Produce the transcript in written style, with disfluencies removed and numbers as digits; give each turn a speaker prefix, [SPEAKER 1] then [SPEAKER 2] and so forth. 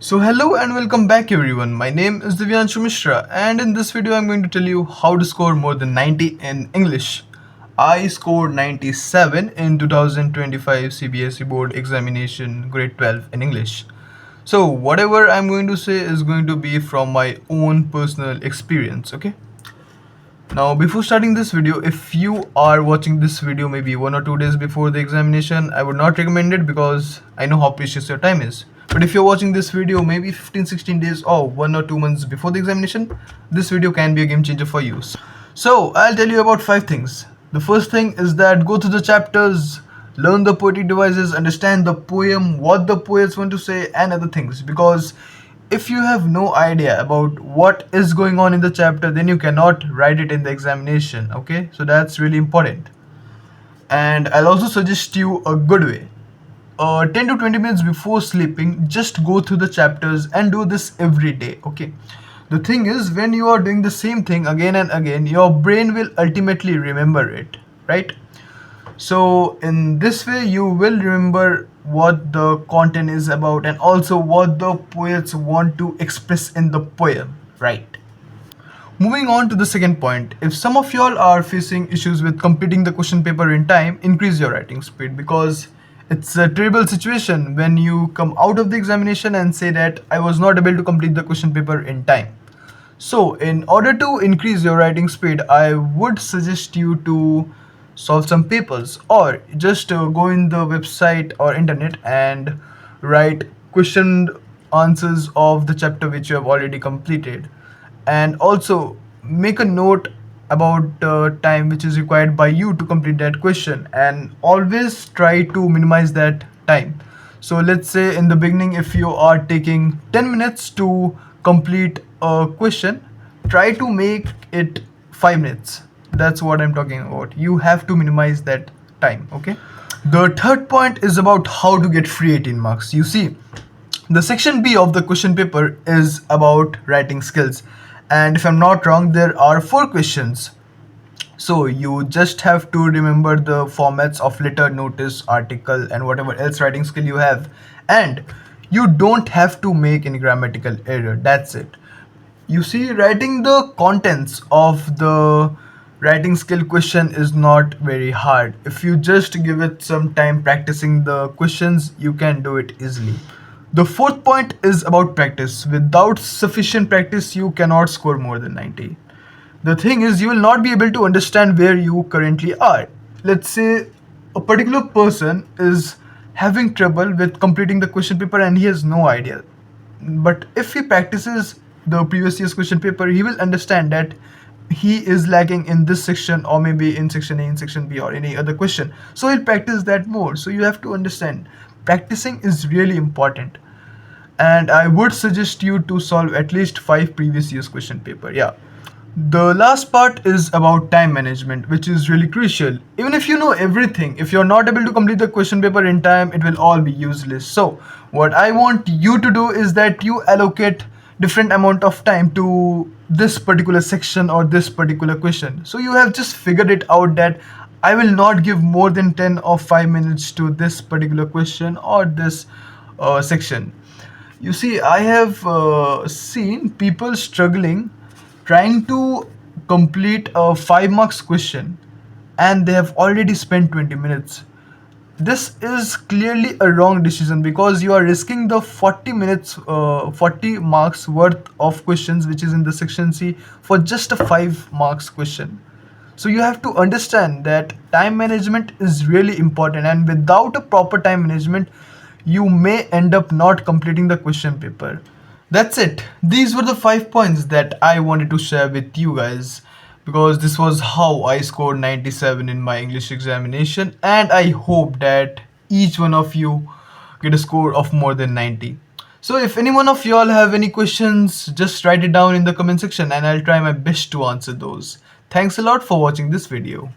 [SPEAKER 1] So hello and welcome back everyone. My name is Divyanshu Mishra and in this video I'm going to tell you how to score more than 90 in English. I scored 97 in 2025 CBSE board examination grade 12 in English. So whatever I'm going to say is going to be from my own personal experience, okay? Now before starting this video, if you are watching this video maybe 1 or 2 days before the examination, I would not recommend it because I know how precious your time is. But if you're watching this video maybe 15-16 days or 1 or 2 months before the examination, this video can be a game changer for you. So I'll tell you about 5 things. The first thing is that go through the chapters, learn the poetic devices, understand the poem, what the poets want to say, and other things. Because if you have no idea about what is going on in the chapter, then you cannot write it in the examination. Okay, so that's really important. And I'll also suggest you a good way. 10 to 20 minutes before sleeping, just go through the chapters and do this every day. Okay, the thing is, when you are doing the same thing again and again, your brain will ultimately remember it, right? So in this way you will remember what the content is about and also what the poets want to express in the poem, right? Moving on to the second point, if some of y'all are facing issues with completing the question paper in time, increase your writing speed because it's a terrible situation when you come out of the examination and say that I was not able to complete the question paper in time. So in order to increase your writing speed, I would suggest you to solve some papers or just go in the website or internet and write questioned answers of the chapter which you have already completed, and also make a note about the time which is required by you to complete that question and always try to minimize that time. So let's say in the beginning, if you are taking 10 minutes to complete a question, try to make it 5 minutes. That's what I'm talking about. You have to minimize that time, okay? The third point is about how to get free 18 marks. You see, the section B of the question paper is about writing skills, and if I'm not wrong, there are 4 questions. So you just have to remember the formats of letter, notice, article, and whatever else writing skill you have, and you don't have to make any grammatical error. That's it. You see, writing the contents of the writing skill question is not very hard. If you just give it some time practicing the questions, you can do it easily. The fourth point is about practice. Without sufficient practice, you cannot score more than 90. The thing is, you will not be able to understand where you currently are. Let's say a particular person is having trouble with completing the question paper and he has no idea. But if he practices the previous year's question paper, he will understand that he is lacking in this section or maybe in section A, in section B, or any other question. So he'll practice that more. So you have to understand practicing is really important. And I would suggest you to solve at least 5 previous year's question paper. Yeah. The last part is about time management, which is really crucial. Even if you know everything, if you're not able to complete the question paper in time, it will all be useless. So what I want you to do is that you allocate different amount of time to this particular section or this particular question. So you have just figured it out that I will not give more than 10 or 5 minutes to this particular question or this section. You see, I have seen people struggling trying to complete a 5 marks question and they have already spent 20 minutes. This is clearly a wrong decision because you are risking the 40 minutes, 40 marks worth of questions which is in the section C for just a 5 marks question. So you have to understand that time management is really important, and without a proper time management, you may end up not completing the question paper. That's it. These were the 5 points that I wanted to share with you guys because this was how I scored 97 in my English examination, and I hope that each one of you get a score of more than 90. So if any one of y'all have any questions, just write it down in the comment section and I'll try my best to answer those. Thanks a lot for watching this video.